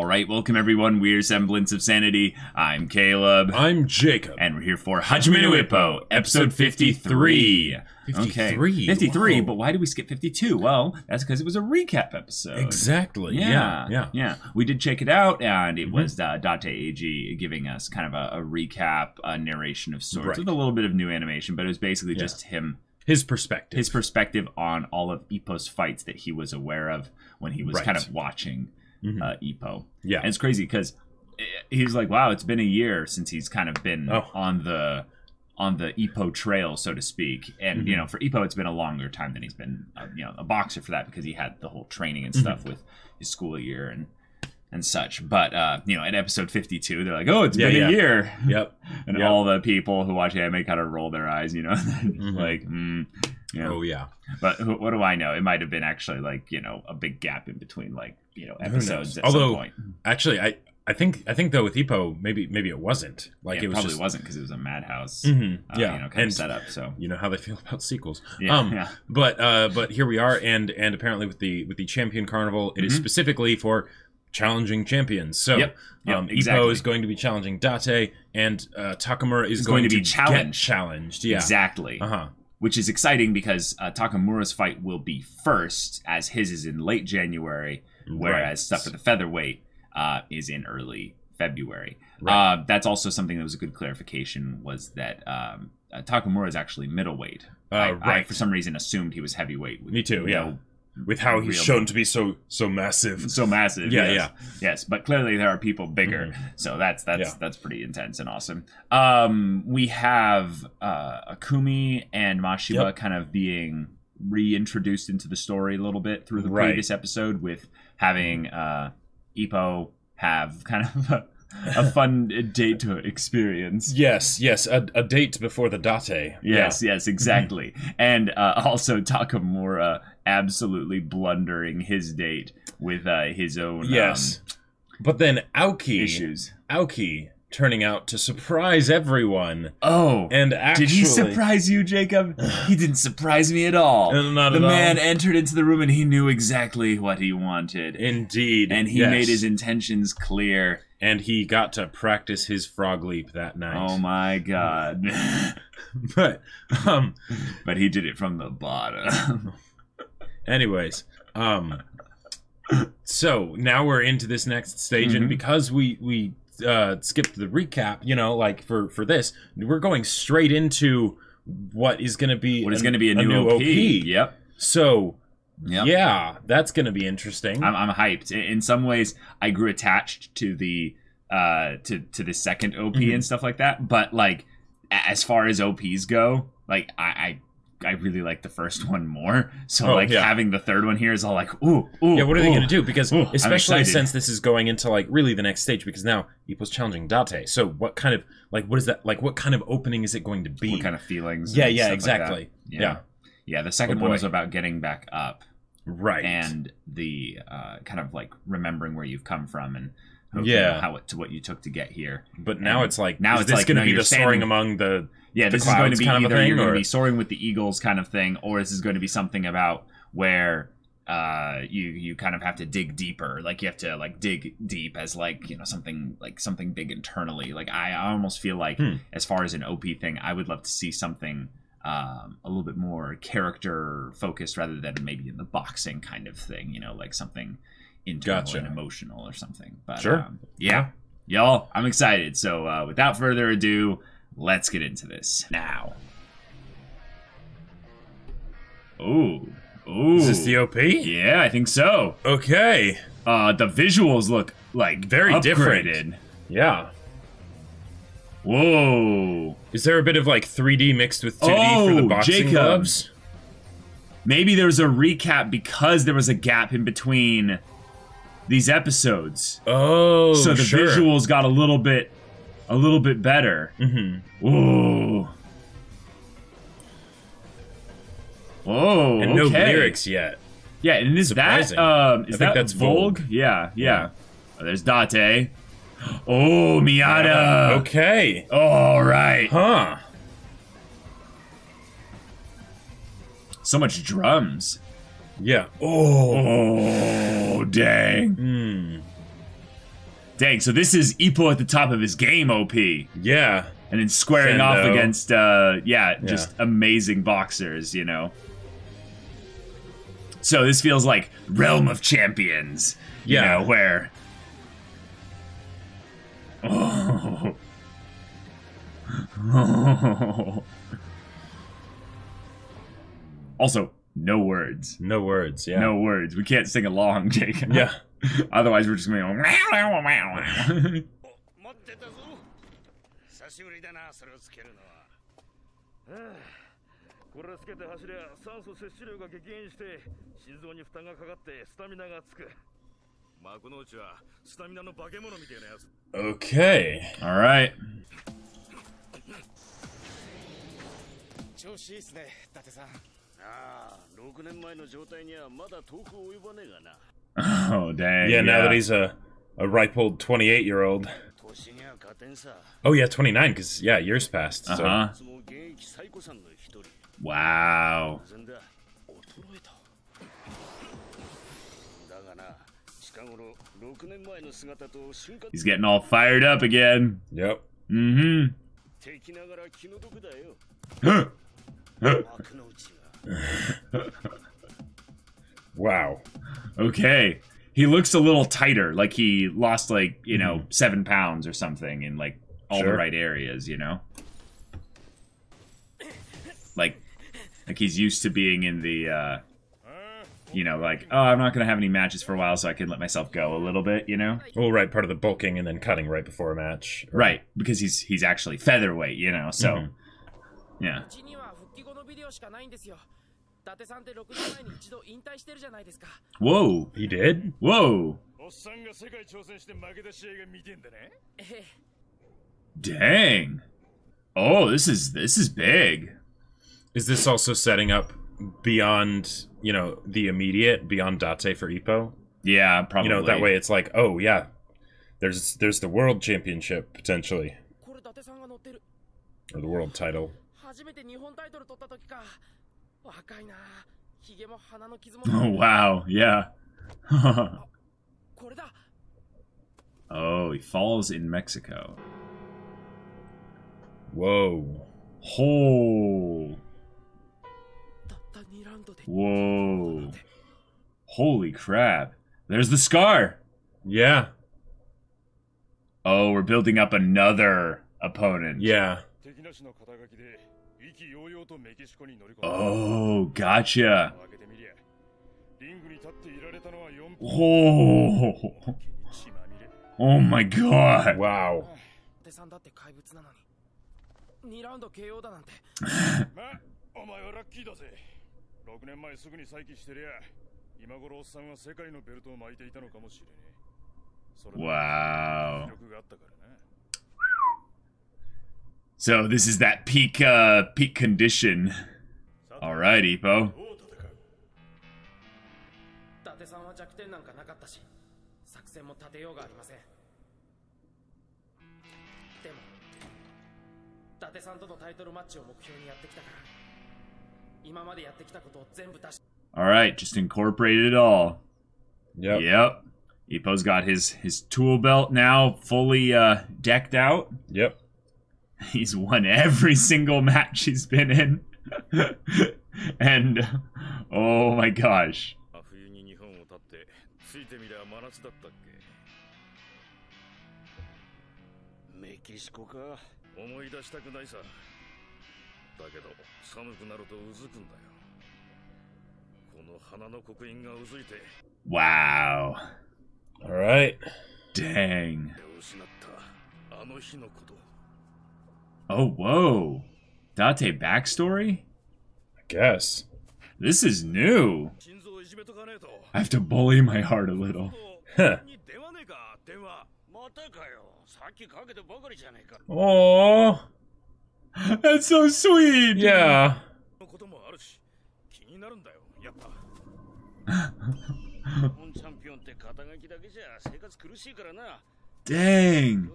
Alright, welcome everyone. We're Semblance of Sanity. I'm Caleb. I'm Jacob. And we're here for Hajime no Ippo, episode 53. 53? Okay. 53, Whoa. but why did we skip 52? Well, that's because it was a recap episode. Exactly. Yeah. We did check it out, and it was Date Eiji giving us kind of a recap, a narration of sorts, with a little bit of new animation, but it was basically just him. His perspective on all of Ippo's fights that he was aware of when he was kind of watching Ippo. Yeah. And it's crazy because he's like, wow, it's been a year since he's kind of been on the Ippo trail, so to speak. And, you know, for Ippo, it's been a longer time than he's been, a boxer for that, because he had the whole training and stuff with his school year and such. But, at episode 52, they're like, oh, it's been a year. Yep. And all the people who watch anime kind of roll their eyes, like, Oh, yeah. But what do I know? It might have been actually, like, a big gap in between, like, episodes at some point. Actually, I think though with Ippo, maybe it wasn't. Like, it was probably wasn't, because it was a madhouse kind of setup. So you know how they feel about sequels. Yeah. But here we are, and apparently with the Champion Carnival, it is specifically for challenging champions. So Ippo is going to be challenging Date, and Takamura is going to be challenged. Yeah. Exactly. Which is exciting because Takamura's fight will be first, as his is in late January, whereas stuff for the featherweight is in early February. That's also something that was a good clarification, was that Takamura is actually middleweight. I, for some reason, assumed he was heavyweight. Me too, with how he's shown to be so massive. So massive. Yes, but clearly there are people bigger. So that's pretty intense and awesome. We have Akumi and Mashiba kind of being reintroduced into the story a little bit through the previous episode, with having Ippo have kind of a fun date to experience. Yes, a date before the Date. Yes, exactly. And also Takamura absolutely blundering his date with his own but then issues. Aoki turning out to surprise everyone. Oh, and actually, did he surprise you, Jacob? He didn't surprise me at all. Not the at man all. entered into the room and he knew exactly what he wanted. Indeed. And he made his intentions clear. And he got to practice his frog leap that night. Oh my god. but he did it from the bottom. Anyways, so now we're into this next stage, and because we skipped the recap, like for this, we're going straight into what is going to be a new OP. Yep. So yeah, that's going to be interesting. I'm hyped. In some ways, I grew attached to the to the second OP and stuff like that. But like, as far as OPs go, like I really like the first one more. So having the third one here is all like, ooh. Yeah, what are they going to do? Because especially since this is going into like really the next stage, because now Ippo's challenging Date. So what kind of what is that? Like, what kind of opening is it going to be? What kind of feelings? Yeah, exactly. Like yeah. The second one was about getting back up, and the kind of like remembering where you've come from and what you took to get here. But now it's like, now it's going to be the soaring among the this is going to be either you're going to be soaring with the eagles kind of thing, or this is going to be something about where you kind of have to dig deeper. Like, you have to like dig deep as something big internally. Like, I almost feel like as far as an OP thing, I would love to see something a little bit more character focused rather than maybe in the boxing kind of thing, like something internal and emotional or something. But y'all, I'm excited. So without further ado, let's get into this now. Ooh. Is this the OP? Yeah, I think so. Okay. The visuals look like very upgraded. Different. Yeah. Whoa. Is there a bit of like 3D mixed with 2D for the boxing gloves? Maybe there's a recap because there was a gap in between these episodes. Oh, so the visuals got a little bit better. Whoa. Whoa. And no lyrics yet. Yeah, and is surprising. that is I think that that's Volg? Yeah. Oh, there's Date. Oh, Miata. Okay. All right. Huh. So much drums. Yeah. Oh, dang. Dang, so this is Ippo at the top of his game, OP. Yeah. And then squaring off against, just amazing boxers, you know. So this feels like Realm of Champions, you know, where... Oh. Also, no words. No words, yeah. No words. We can't sing along, Jake. Yeah. Otherwise, we're just going to go... Okay. All right. Oh, dang. Yeah, now that he's a ripe old 28-year-old. Oh, yeah, 29, because, yeah, years passed. So. Wow. He's getting all fired up again. Yep. Mm-hmm. Wow. Okay. He looks a little tighter, like he lost, like, you know, 7 pounds or something in, like, all the right areas, you know? Like he's used to being in the, you know, like, oh, I'm not going to have any matches for a while, so I can let myself go a little bit, you know? Well, right, part of the bulking and then cutting right before a match. Right, because he's actually featherweight, you know, so, yeah. Whoa. He did? Whoa. Dang. Oh, this is big. Is this also setting up beyond, you know, the immediate, beyond Date for Ippo? Yeah, probably. You know, that way it's like, oh, yeah, there's the world championship, potentially. Or the world title. Oh, wow, yeah. Oh, he falls in Mexico. Whoa. Oh. Whoa. Holy crap. There's the scar. Yeah. Oh, we're building up another opponent. Yeah. Oh, gotcha. Oh. Oh my god. Wow. Wow. So this is that peak condition. All right, Ippo. All right, just incorporated it all. Yep. Yep. Ippo's got his tool belt now fully decked out. Yep. He's won every single match he's been in. And, oh my gosh. Wow. All right. Dang. Oh, whoa. Date backstory? I guess. This is new. I have to bully my heart a little. Huh. Oh, that's so sweet. Yeah. Dang.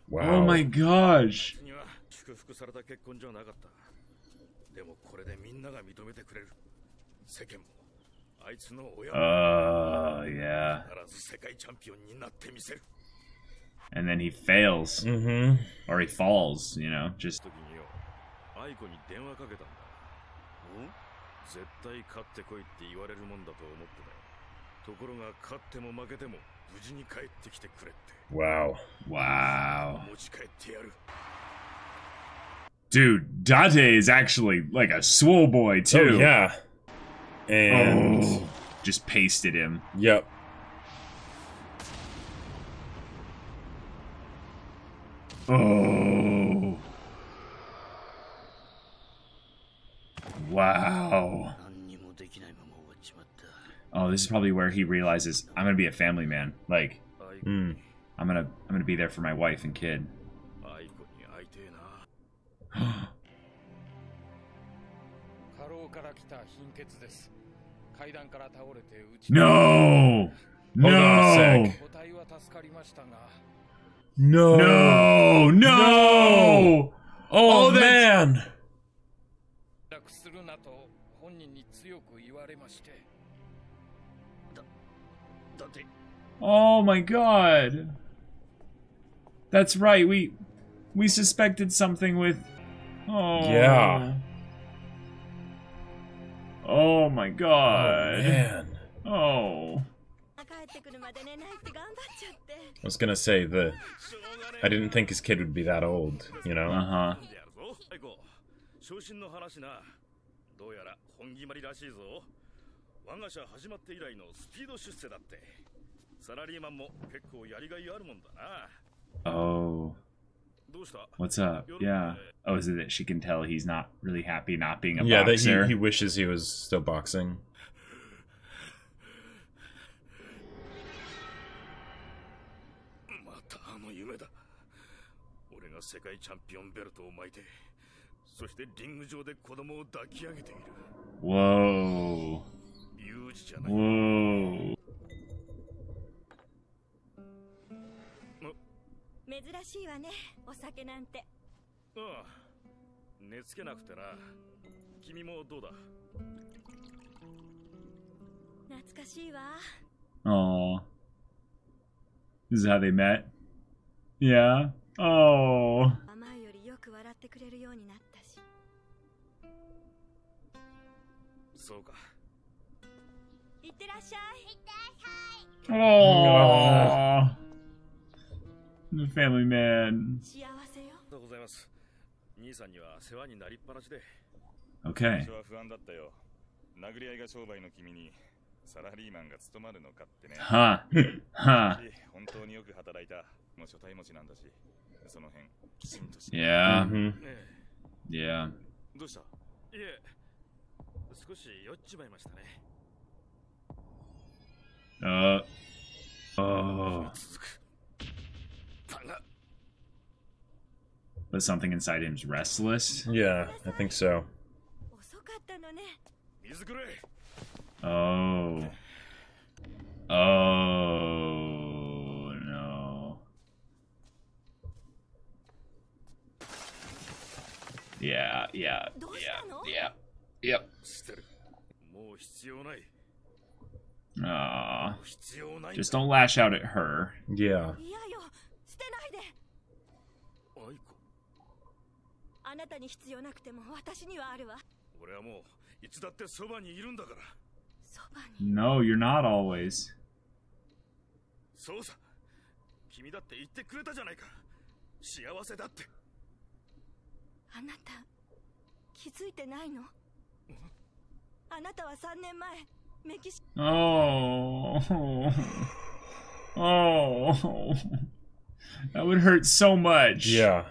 Wow. Oh my gosh. Oh, yeah. And then he fails. Or he falls, you know, just... Wow. Wow. Dude, Date is actually like a swole boy, too. Oh, yeah. And... Oh, just pasted him. Yep. Oh. Wow. Oh, this is probably where he realizes I'm gonna be a family man. Like, I'm gonna be there for my wife and kid. No! No! No! No! No! Oh, man! Oh my god. That's right, we suspected something with... Oh. Yeah. Oh my god. Oh, man. Oh. I was gonna say, I didn't think his kid would be that old, you know? Uh-huh. Oh. What's up? Yeah. Oh, is it that she can tell he's not really happy not being a boxer? Yeah, that he wishes he was still boxing. Whoa. Whoa. 珍しいわね、お酒なんて。ああ、寝つけなくてな。君もどうだ？懐かしいわ。Aww. This is how they met? Yeah? Oh. 前よりよく笑ってくれるようになったし。そうか。いってらっしゃい。いってらっしゃい。Oh. The family man. Okay. Huh. Huh. Yeah. Yeah. Oh. But something inside him's restless? Yeah, I think so. Oh. Oh, no. Yeah. Yep. Aw. Just don't lash out at her. Yeah. No, you're not always. Oh. Oh. That would hurt so much. Yeah.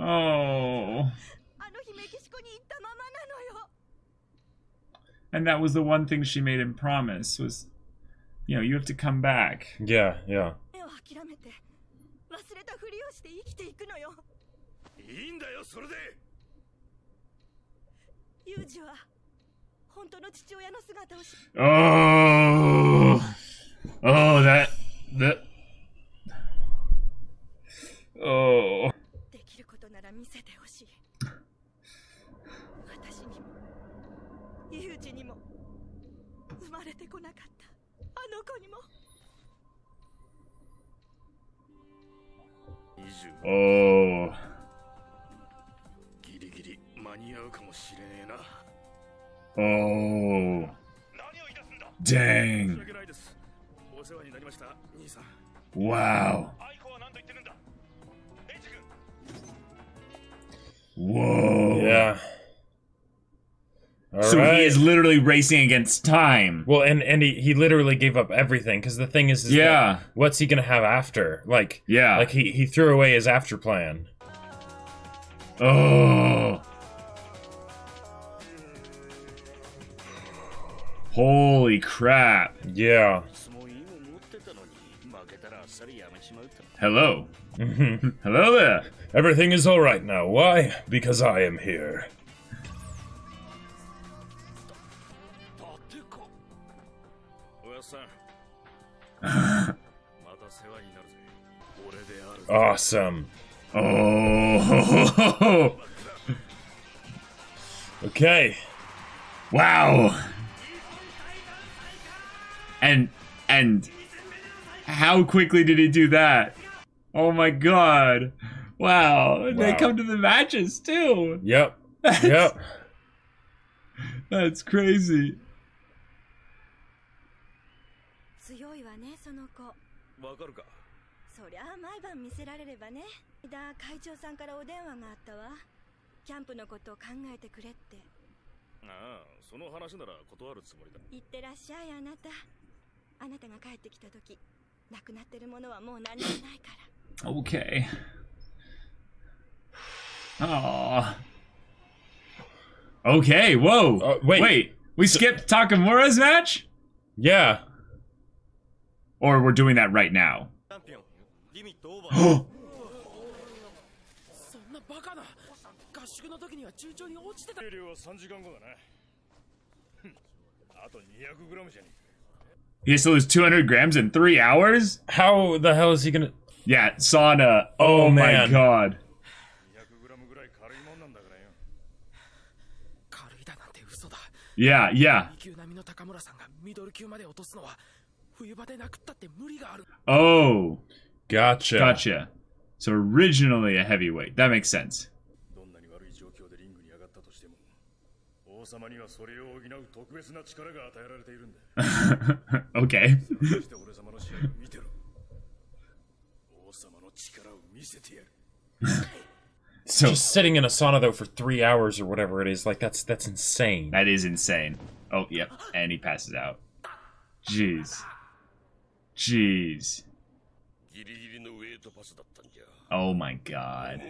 Oh. And that was the one thing she made him promise was, you know, you have to come back. Yeah. Oh. Oh, that Oh. Oh. Oh. Dang. Wow. Whoa. Yeah. So he is literally racing against time. Well, and he literally gave up everything, because the thing is that, what's he gonna have after? Like, like he threw away his after plan. Oh. Holy crap. Yeah. Hello. Hello there. Everything is alright now. Why? Because I am here. Awesome. Oh. Okay. Wow. And how quickly did he do that? Oh my god. Wow. They come to the matches too. Yep. Yep. That's crazy. Okay. Oh. Okay, whoa. Wait. We skipped Takamura's match? Yeah. Or we're doing that right now. He has to lose 200 grams in 3 hours? How the hell is he gonna... Yeah, sauna. Oh my god. Yeah, yeah. Oh. Gotcha. Gotcha. So originally a heavyweight. That makes sense. Okay. So just sitting in a sauna though for 3 hours or whatever it is, like that's insane. That is insane. Oh, yep. And he passes out. Jeez. Jeez. Oh my god.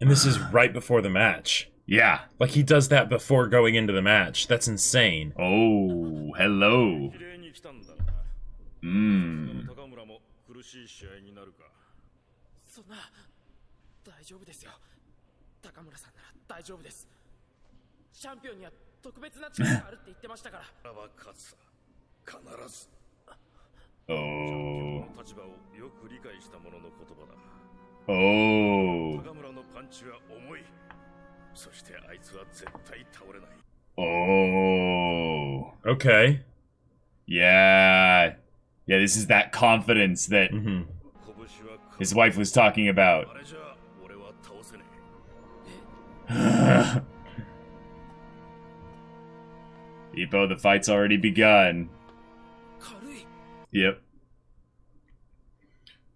And this is right before the match. Yeah. Like he does that before going into the match. That's insane. Oh, hello. Mmm. Oh. Oh. Oh. Okay. Yeah. Yeah, this is that confidence that his wife was talking about. Ippo, the fight's already begun. Yep.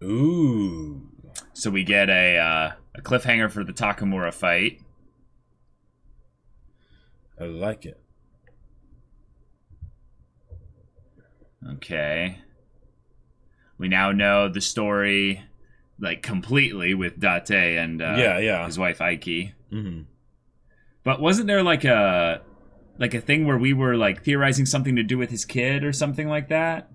Ooh. So we get a cliffhanger for the Takamura fight. I like it. Okay. We now know the story, like, completely with Date and his wife Aiki. But wasn't there like a thing where we were like theorizing something to do with his kid or something like that?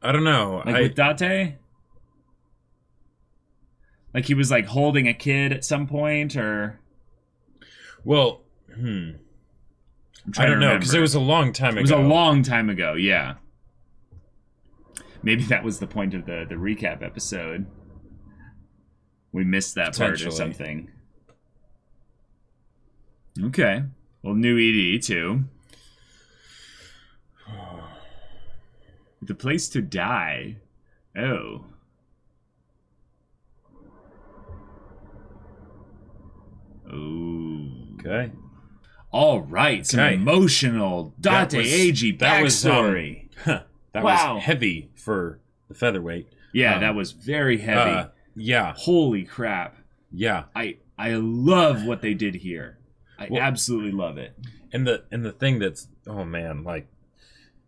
I don't know. Like with Date? Like he was like holding a kid at some point, or... Well, I don't know, because it was a long time ago. It was a long time ago, yeah. Maybe that was the point of the recap episode. We missed that part or something. Okay. Well, new ED, too. The place to die. Oh. Oh. Okay. All right. Some emotional Date Eiji backstory. That was heavy for the featherweight. Yeah, that was very heavy. Yeah. Holy crap. Yeah. I love what they did here. I absolutely love it. And the thing that's, oh man, like,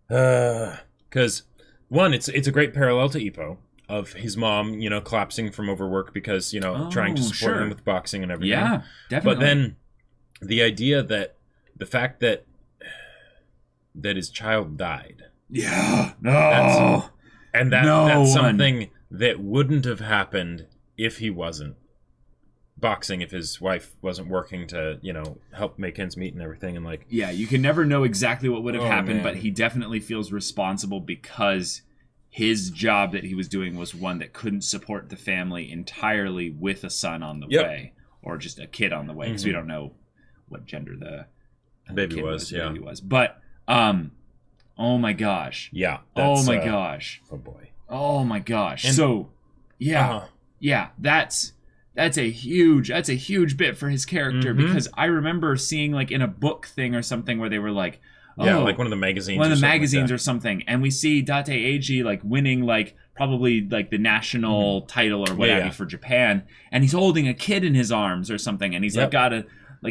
because one, it's a great parallel to Ippo, of his mom, you know, collapsing from overwork because, you know, trying to support him with boxing and everything. Yeah, definitely. But then the idea that the fact that his child died. Yeah. No. That's something that wouldn't have happened if he wasn't boxing, if his wife wasn't working to, you know, help make ends meet and everything. And like, yeah, you can never know exactly what would have happened, but he definitely feels responsible because his job that he was doing was one that couldn't support the family entirely with a son on the way, or just a kid on the way, because we don't know what gender the baby was. Baby was. But oh my gosh. Yeah. Oh my gosh. Oh boy. Oh my gosh. And, so yeah. That's a huge bit for his character, because I remember seeing like in a book thing or something where they were like, like one of the magazines or something, and we see Date Eiji like winning like probably like the national title or whatever for Japan, and he's holding a kid in his arms or something, and he's like got a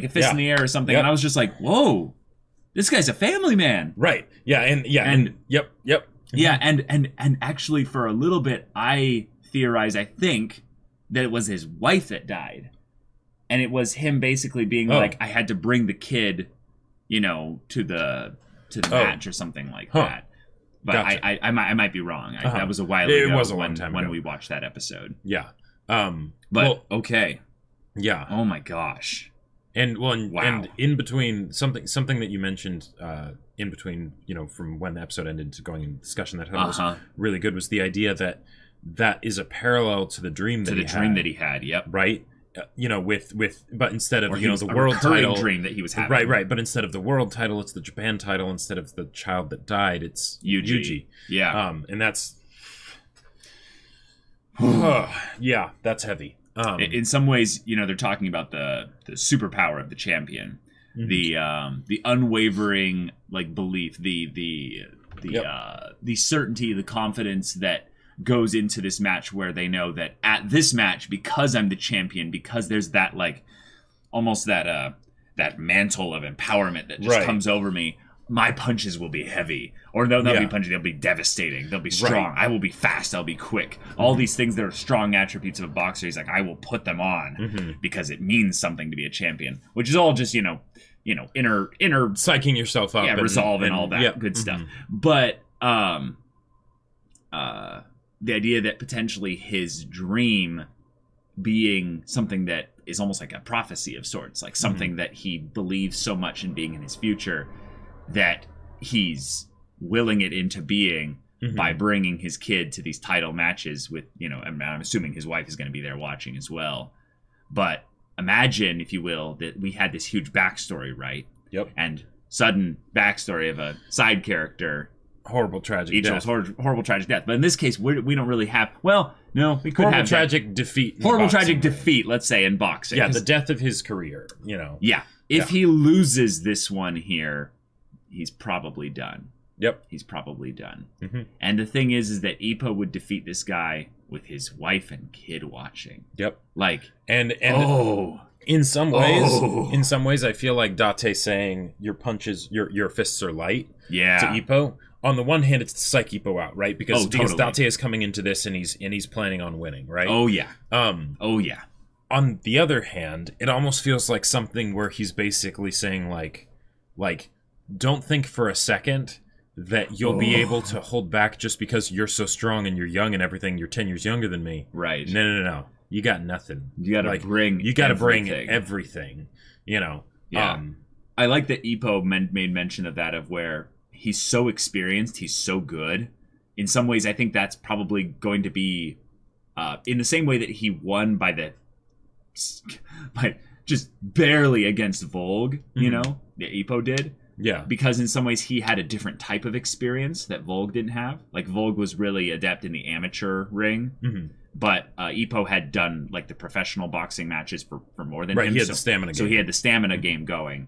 fist in the air or something, and I was just like, whoa, this guy's a family man, right? And actually for a little bit I think that it was his wife that died, and it was him basically being like, I had to bring the kid, you know, to the match or something like that. But gotcha. I might be wrong. That was a while ago. It was a long time ago when we watched that episode. Yeah. But okay. Yeah. Oh my gosh. And and in between something that you mentioned in between, you know, from when the episode ended to going in discussion that was really good, was the idea that is a parallel to the dream that he had. Yep. Right. You know, but instead of, you know, the world title dream that he was having. Right. But instead of the world title, it's the Japan title. Instead of the child that died, it's Yuji. Yeah. And that's that's heavy. In some ways, you know, they're talking about the superpower of the champion, the unwavering like belief, the certainty, the confidence that goes into this match, where they know that at this match, because I'm the champion, because there's that like almost that mantle of empowerment that just comes over me, my punches will be heavy, or they'll be punches, they'll be devastating, they'll be strong, I will be fast, I'll be quick, all these things that are strong attributes of a boxer. He's like, I will put them on because it means something to be a champion, which is all just, you know, inner psyching yourself up, resolve and all that good stuff. But the idea that potentially his dream being something that is almost like a prophecy of sorts, like something that he believes so much in being in his future that he's willing it into being by bringing his kid to these title matches with, you know, I'm assuming his wife is going to be there watching as well. But imagine, if you will, that we had this huge backstory, right? Yep. And sudden backstory of a side character. Horrible tragic death. Horrible tragic death. But in this case, we don't really have... Well, no, we could have... tragic defeat. Horrible tragic defeat, let's say, in boxing. Yeah, the death of his career, you know. Yeah. If he loses this one here, he's probably done. Yep. He's probably done. And the thing is that Ippo would defeat this guy with his wife and kid watching. Yep. Like... And in some ways, I feel like Date saying your punches, your fists are light to Ippo. On the one hand, it's to psych Ippo out, right? Because Date is coming into this and he's planning on winning, right? Oh yeah. On the other hand, it almost feels like something where he's basically saying like don't think for a second that you'll be able to hold back just because you're so strong and you're young and everything. You're 10 years younger than me. Right. No. You got nothing. You got to bring. You got to bring everything. You know. Yeah. I like that Ippo made mention of that, of where he's so experienced, he's so good in some ways, I think that's probably going to be in the same way that he won by just barely against Volg, you know, that Ippo did. Yeah. Because in some ways he had a different type of experience that Volg didn't have. Like, Volg was really adept in the amateur ring, but Ippo had done, like, the professional boxing matches for more than him. He had the stamina game. So he had the stamina game going.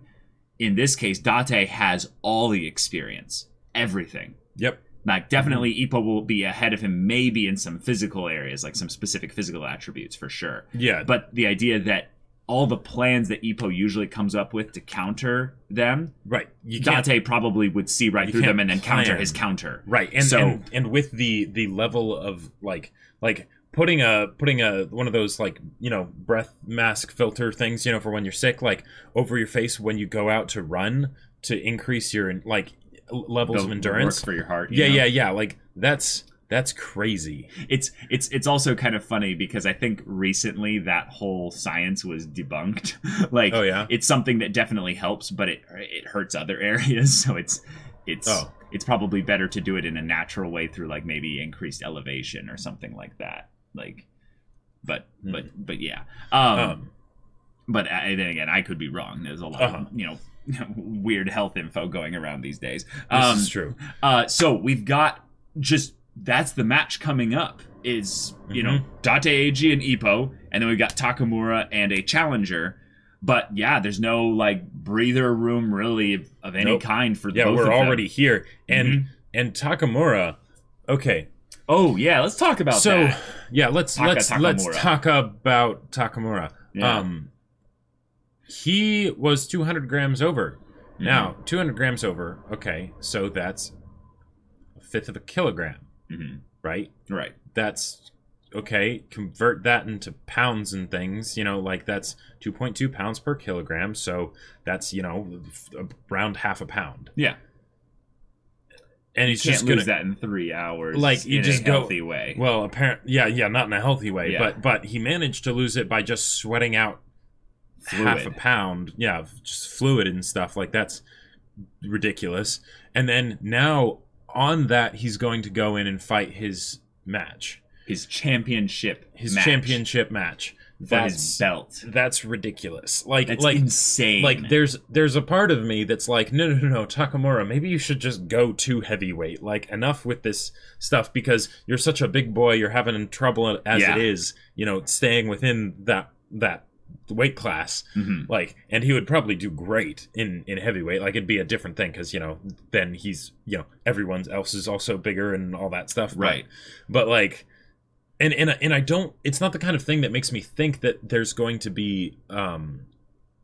In this case, Date has all the experience. Everything. Yep. Like, definitely Ippo will be ahead of him, maybe in some physical areas, like some specific physical attributes, for sure. Yeah. But the idea that all the plans that Ippo usually comes up with to counter them, right? Date probably would see right through them and then counter his counter, right? And and with the level of like putting a one of those, like, you know, breath mask filter things, you know, for when you're sick, like over your face when you go out to run to increase your like levels of endurance for your heart. Yeah. Like that's crazy. It's also kind of funny because I think recently that whole science was debunked. Like, oh yeah, it's something that definitely helps, but it hurts other areas. So it's probably better to do it in a natural way through, like, maybe increased elevation or something like that. Like, but yeah. But then again, I could be wrong. There's a lot of, you know, weird health info going around these days. This is true. So we've got that's the match coming up is, you know, Date, Eiji, and Ippo, and then we've got Takamura and a challenger. But yeah, there's no, like, breather room really of any kind for both of them. Yeah, we're already here. And Takamura, okay. Oh yeah, let's talk about that. So yeah, let's talk about Takamura. Yeah. He was 200 grams over. Now, 200 grams over, okay, so that's a fifth of a kilogram, right? Right. That's, okay, convert that into pounds and things, you know, like that's 2.2 pounds per kilogram, so that's, you know, around half a pound. Yeah. And he's you just can't lose that in 3 hours, like, you just a healthy way. Well, apparently, yeah, not in a healthy way, but he managed to lose it by just sweating out half a pound, just fluid and stuff. Like, that's ridiculous. And then now on that, he's going to go in and fight his match, his championship match. That's his belt. That's ridiculous. Like, that's insane. Like, there's a part of me that's like, no, Takamura, maybe you should just go to heavyweight. Like, enough with this stuff, because you're such a big boy. You're having trouble as it is, you know, staying within that weight class. Like, and he would probably do great in heavyweight. Like, it'd be a different thing because, you know, then he's, you know, everyone else is also bigger and all that stuff. Right. But like, and I don't, it's not the kind of thing that makes me think that there's going to be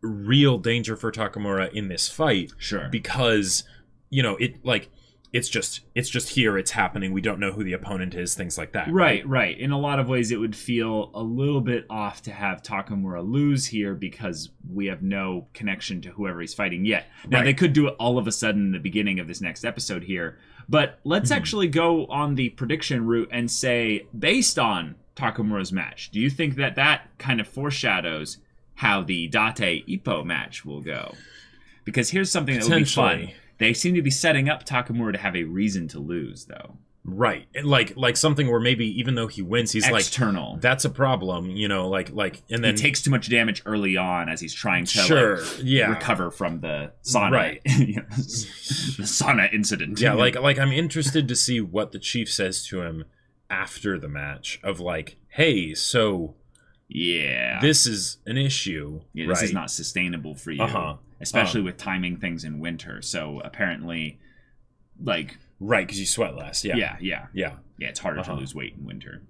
real danger for Takamura in this fight. Sure. Because, you know, it's just here, it's happening, we don't know who the opponent is, things like that. Right. In a lot of ways, it would feel a little bit off to have Takamura lose here because we have no connection to whoever he's fighting yet. Now, they could do it all of a sudden in the beginning of this next episode here, but let's actually go on the prediction route and say, based on Takamura's match, do you think that kind of foreshadows how the Date Ippo match will go? Because here's something that would be fun. They seem to be setting up Takamura to have a reason to lose, though. Right. Like something where maybe even though he wins, he's external. Like, that's a problem, you know, like, and then he takes too much damage early on as he's trying to recover from the sauna, the sauna incident. Yeah, like I'm interested to see what the chief says to him after the match of like, hey, so this is an issue. Yeah, this is not sustainable for you. Especially with timing things in winter. So apparently, like... Right, because you sweat less. Yeah, it's harder to lose weight in winter.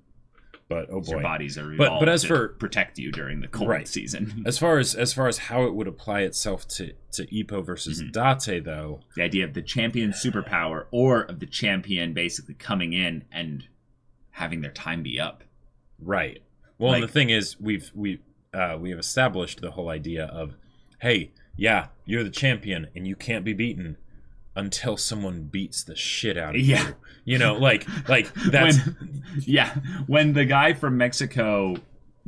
But, oh boy. Your bodies are evolved but as to protect you during the cold season. As far as how it would apply itself to Ippo versus Date, though... The idea of the champion superpower, or of the champion basically coming in and having their time be up. Right. Well, and the thing is, we have established the whole idea of, hey... Yeah, you're the champion, and you can't be beaten until someone beats the shit out of you. You know, like that's... When the guy from Mexico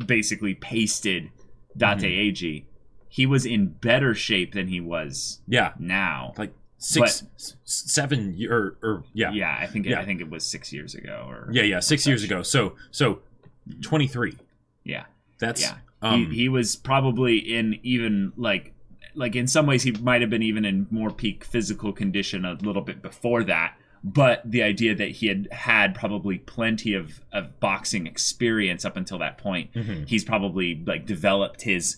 basically pasted Date Eiji, he was in better shape than he was now. Like, 7 year or yeah. Yeah, I think it was 6 years ago or 6 years ago. So 23. Yeah. That's he was probably in even like in some ways he might have been even in more peak physical condition a little bit before that. But the idea that he had probably plenty of boxing experience up until that point, he's probably like developed his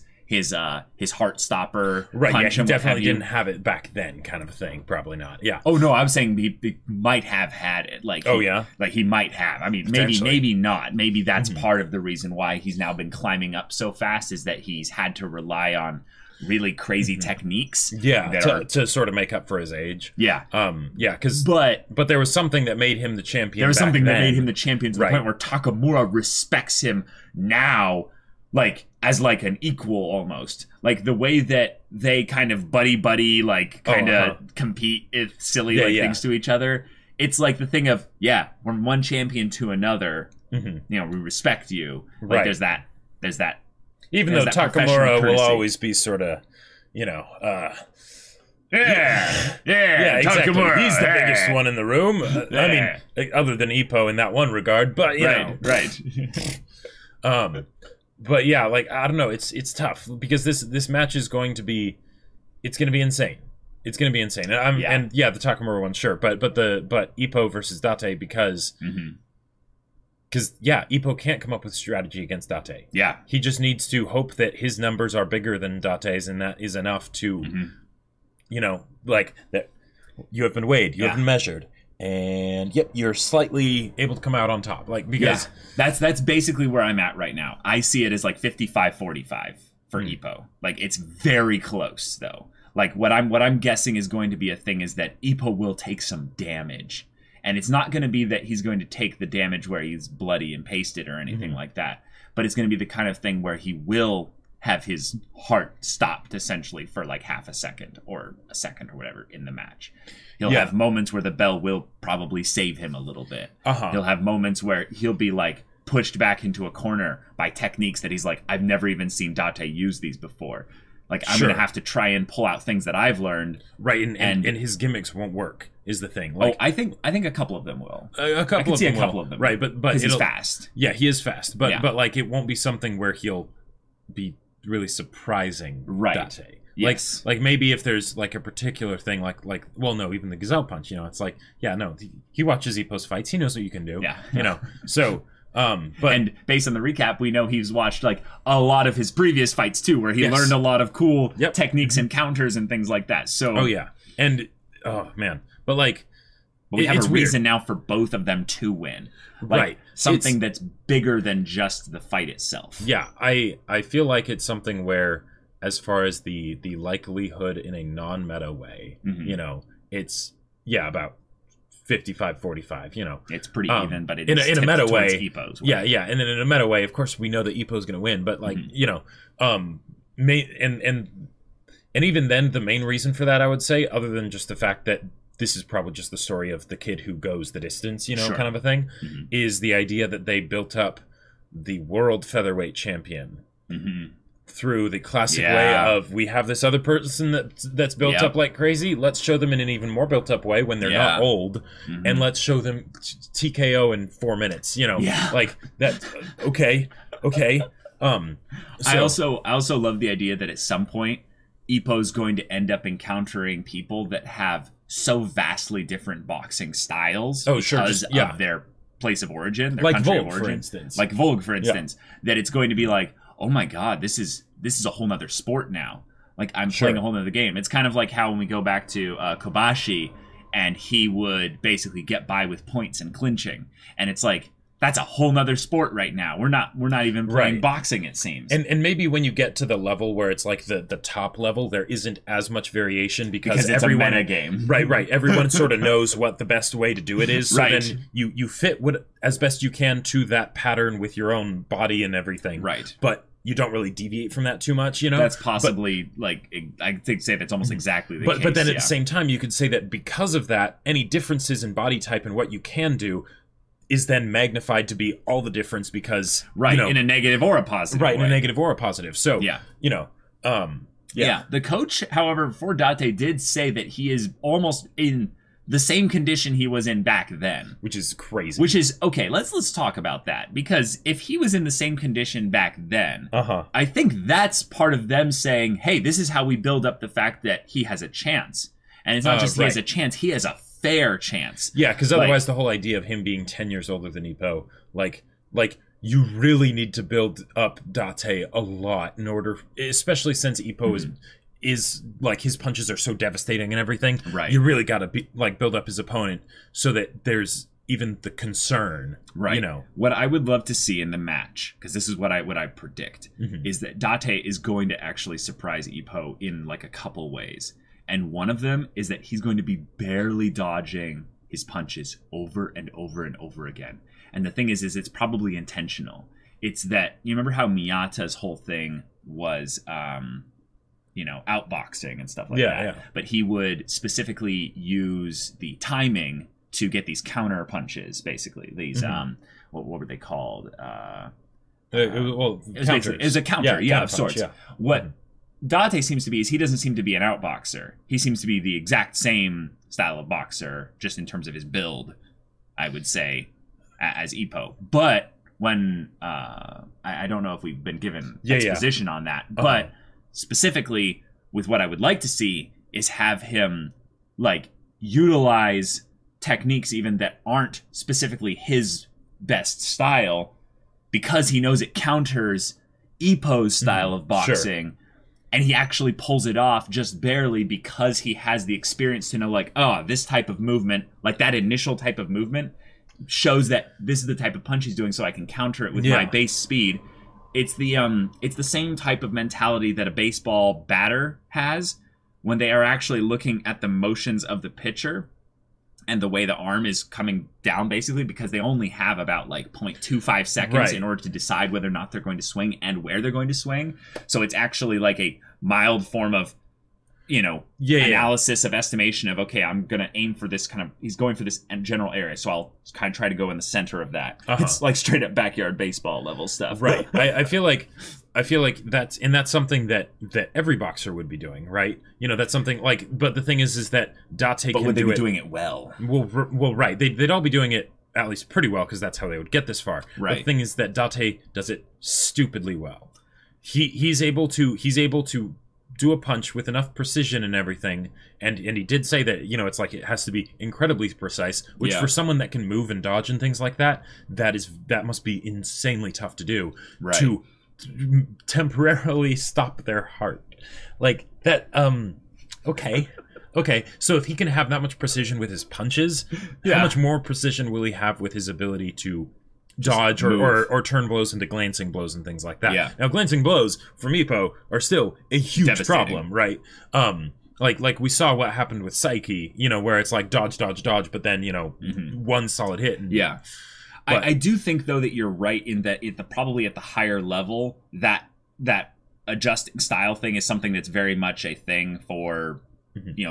heart stopper. Right, yeah, he definitely didn't have it back then, kind of a thing. Probably not. Yeah. Oh no, I was saying he might have had it. Like, like he might have. I mean, maybe not. Maybe that's part of the reason why he's now been climbing up so fast is that he's had to rely on really crazy techniques. Yeah, to sort of make up for his age. Yeah. Because but there was something that made him the champion. There was something that made him the champion to the point where Takamura respects him now, like as like an equal almost. Like the way that they kind of buddy like kind of compete silly things to each other. It's like the thing of from one champion to another, you know, we respect you. Like there's that. Even though Takamura will always be sort of, you know, exactly. Takamura, he's the biggest one in the room. I mean, other than Ippo in that one regard, but you know, but yeah, like I don't know, it's tough because this match is going to be, it's going to be insane. It's going to be insane. And the Takamura one, sure, but Ippo versus Date because. Because, Ippo can't come up with strategy against Date. Yeah. He just needs to hope that his numbers are bigger than Date's, and that is enough to, you know, like, that you have been weighed, you have been measured, and, you're slightly able to come out on top. Like, because... That's basically where I'm at right now. I see it as, like, 55-45 for Ippo. Like, it's very close, though. Like, what I'm guessing is going to be a thing is that Ippo will take some damage. And it's not going to be that he's going to take the damage where he's bloody and pasted or anything like that. But it's going to be the kind of thing where he will have his heart stopped essentially for like half a second or a second or whatever in the match. He'll have moments where the bell will probably save him a little bit. He'll have moments where he'll be like pushed back into a corner by techniques that he's like, I've never even seen Date use these before. Like, I'm going to have to try and pull out things that I've learned. Right, and his gimmicks won't work, is the thing. Like, I think a couple of them will. A couple of them. Right, but he's fast. Yeah, he is fast. But like, it won't be something where he'll be really surprising Date. Yes. Like maybe if there's like a particular thing, like well, no, even the Gazelle Punch, you know, it's like, he watches Ippo's fights. He knows what you can do. Yeah. You know, so... and based on the recap, we know he's watched like a lot of his previous fights too, where he learned a lot of cool techniques and counters and things like that. So and man, but like we have a reason now for both of them to win, like something that's bigger than just the fight itself. Yeah, I feel like it's something where, as far as the likelihood in a non-meta way, you know, it's about 55-45, you know. It's pretty even, but in a meta way. Ippo's way. Yeah, and then in a meta way, of course, we know that Ippo's going to win, but like, you know, and even then, the main reason for that, I would say, other than just the fact that this is probably just the story of the kid who goes the distance, you know, kind of a thing, is the idea that they built up the world featherweight champion through the classic way of, we have this other person that's built up like crazy, let's show them in an even more built up way when they're not old, and let's show them TKO in 4 minutes, you know, like that. Okay. I also love the idea that at some point Ippo's going to end up encountering people that have so vastly different boxing styles because of their place of origin, their country of origin, for instance. Like Volk, for instance, that it's going to be like, oh my god, this is a whole nother sport now. Like, I'm playing a whole nother game. It's kind of like how when we go back to Kobashi, and he would basically get by with points and clinching, and it's like, that's a whole nother sport right now. We're not even playing boxing, it seems. And maybe when you get to the level where it's like the top level, there isn't as much variation because it's everyone, a meta game. Right. Everyone sort of knows what the best way to do it is. So then you fit what as best you can to that pattern with your own body and everything. Right. But you don't really deviate from that too much, you know? That's possibly, I think say that's almost exactly the case. But then at the same time, you could say that because of that, any differences in body type and what you can do is then magnified to be all the difference because... Right, you know, in a negative or a positive way. In a negative or a positive. So, you know, Yeah. The coach, however, for Date did say that he is almost in the same condition he was in back then. Which is crazy. Which is, okay, let's talk about that. Because if he was in the same condition back then, I think that's part of them saying, hey, this is how we build up the fact that he has a chance. And it's not just he has a chance, he has a fair chance. Yeah, because otherwise the whole idea of him being 10 years older than Ippo, like you really need to build up Date a lot in order, especially since Ippo is like, his punches are so devastating and everything. Right. You really got to build up his opponent so that there's even the concern. Right. You know what I would love to see in the match, because this is what I predict, is that Date is going to actually surprise Ippo in like a couple ways. And one of them is that he's going to be barely dodging his punches over and over and over again. And the thing is it's probably intentional. It's that, you remember how Miyata's whole thing was, outboxing and stuff like that. Yeah. But he would specifically use the timing to get these counter punches, basically. These, what were they called? It was a counter, of sorts. Yeah. What Date seems to be is he doesn't seem to be an outboxer. He seems to be the exact same style of boxer, just in terms of his build, I would say, as Ippo. But when I don't know if we've been given exposition on that, but specifically with what I would like to see is have him like utilize techniques even that aren't specifically his best style, because he knows it counters Ippo's style of boxing. Sure. And he actually pulls it off just barely because he has the experience to know, like, oh, this type of movement, like that initial type of movement, shows that this is the type of punch he's doing, so I can counter it with my base speed. It's the same type of mentality that a baseball batter has when they are actually looking at the motions of the pitcher and the way the arm is coming down, basically, because they only have about like 0.25 seconds in order to decide whether or not they're going to swing and where they're going to swing. So it's actually like a mild form of, analysis of estimation of, okay, I'm going to aim for this kind of, he's going for this general area, so I'll kind of try to go in the center of that. It's like straight up backyard baseball level stuff. Right. I feel like that's something that every boxer would be doing, right? That's something like, but the thing is that Date but would they be doing it well? Well, right. They'd all be doing it at least pretty well, because that's how they would get this far. Right. But the thing is that Date does it stupidly well. He's able to do a punch with enough precision and everything, and he did say that it's like it has to be incredibly precise, which for someone that can move and dodge and things like that must be insanely tough to do. Right. To temporarily stop their heart like that. Okay, so if he can have that much precision with his punches, how much more precision will he have with his ability to dodge or turn blows into glancing blows and things like that? Now, glancing blows from Ippo are still a huge problem, right? Like we saw what happened with Psyche, where it's like dodge, but then one solid hit. And, But I do think, though, that you're right in that probably at the higher level, that adjusting style thing is something that's very much a thing for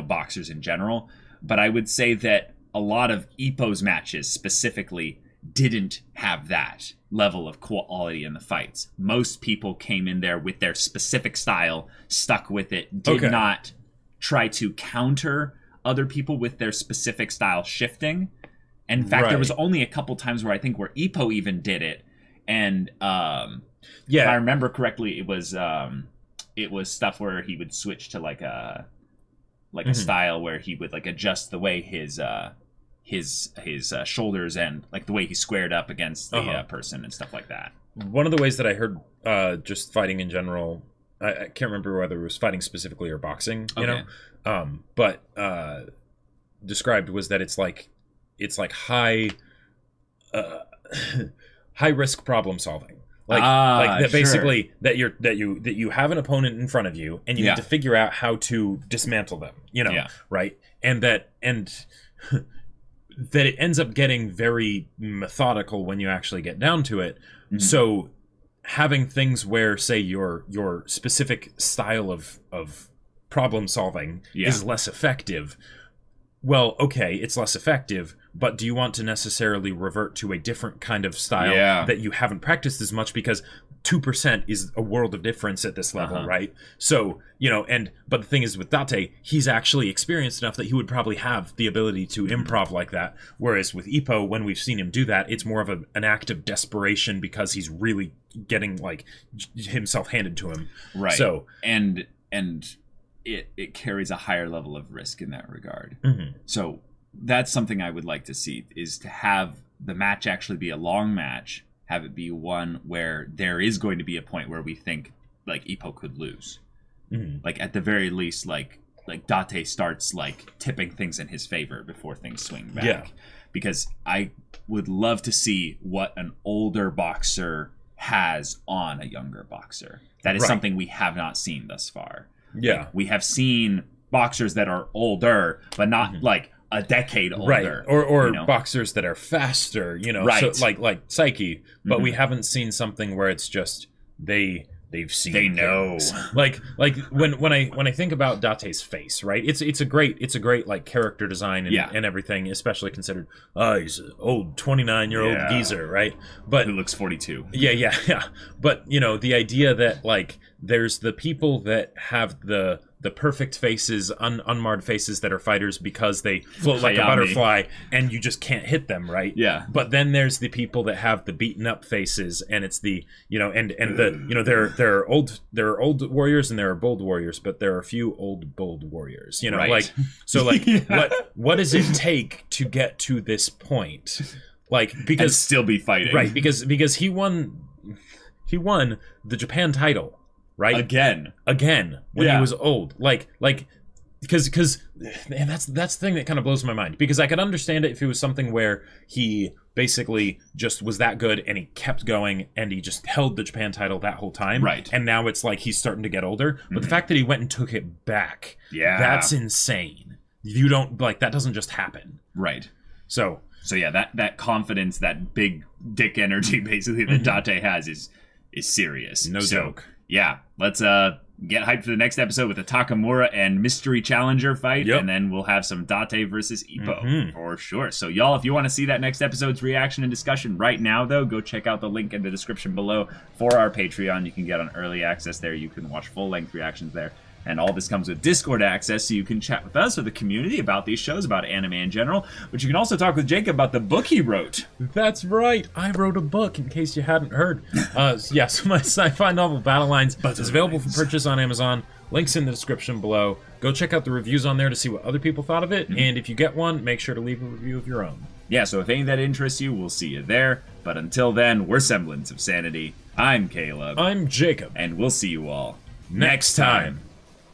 boxers in general. But I would say that a lot of Ippo's matches specifically didn't have that level of quality in the fights. Most people came in there with their specific style, stuck with it, did not try to counter other people with their specific style shifting. In fact, there was only a couple times where Ippo even did it, and if I remember correctly, it was stuff where he would switch to like a style where he would like adjust the way his shoulders and like the way he squared up against the person and stuff like that. One of the ways that I heard just fighting in general, I can't remember whether it was fighting specifically or boxing, but described was that it's like high risk problem solving. Like that basically that you have an opponent in front of you and you need to figure out how to dismantle them, right? And that it ends up getting very methodical when you actually get down to it. So having things where, say, your specific style of problem solving is less effective well, okay, it's less effective, but do you want to necessarily revert to a different kind of style that you haven't practiced as much? Because 2% is a world of difference at this level, right? So, you know, but the thing is with Date, he's actually experienced enough that he would probably have the ability to improv like that. Whereas with Ippo, when we've seen him do that, it's more of an act of desperation because he's really getting, like, himself handed to him. Right. So, and it carries a higher level of risk in that regard. So that's something I would like to see, is to have the match actually be a long match, have it be one where there is going to be a point where we think like Ippo could lose. Like at the very least, like Date starts like tipping things in his favor before things swing back. Because I would love to see what an older boxer has on a younger boxer. That is something we have not seen thus far. Like, we have seen boxers that are older, but not like a decade older, or you know? Boxers that are faster, you know, so like Psyche, but we haven't seen something where it's just they've seen things. like when I think about Date's face, right? It's a great like character design and everything, especially considered he's an old 29-year-old geezer, right? But who looks 42. Yeah. But you know, the idea that like there's the people that have the perfect faces, unmarred faces that are fighters because they float like a butterfly and you just can't hit them, right? Yeah. But then there's the people that have the beaten up faces, and it's the, you know, and the, you know, there are old warriors and there are bold warriors, but there are a few old bold warriors, you know, like, so like what does it take to get to this point? Like, because and still be fighting. Right, because he won the Japan title. Right? Again, when he was old, like, because man, that's the thing that kind of blows my mind. Because I could understand it if it was something where he basically just was that good and he kept going and he just held the Japan title that whole time, right? And now it's like he's starting to get older. But the fact that he went and took it back, that's insane. You don't like that doesn't just happen, right? So yeah, that confidence, that big dick energy, basically that Date has is serious. No joke. Yeah, let's get hyped for the next episode with the Takamura and Mystery Challenger fight, and then we'll have some Date versus Ippo for sure. So y'all, if you want to see that next episode's reaction and discussion right now, though, go check out the link in the description below for our Patreon. You can get on early access there. You can watch full-length reactions there. And all this comes with Discord access, so you can chat with us or the community about these shows, about anime in general. But you can also talk with Jacob about the book he wrote. That's right. I wrote a book, in case you hadn't heard. So my sci-fi novel, Battle Lines, is available for purchase on Amazon. Links in the description below. Go check out the reviews on there to see what other people thought of it. And if you get one, make sure to leave a review of your own. Yeah, so if any of that interests you, we'll see you there. But until then, we're Semblance of Sanity. I'm Caleb. I'm Jacob. And we'll see you all next time.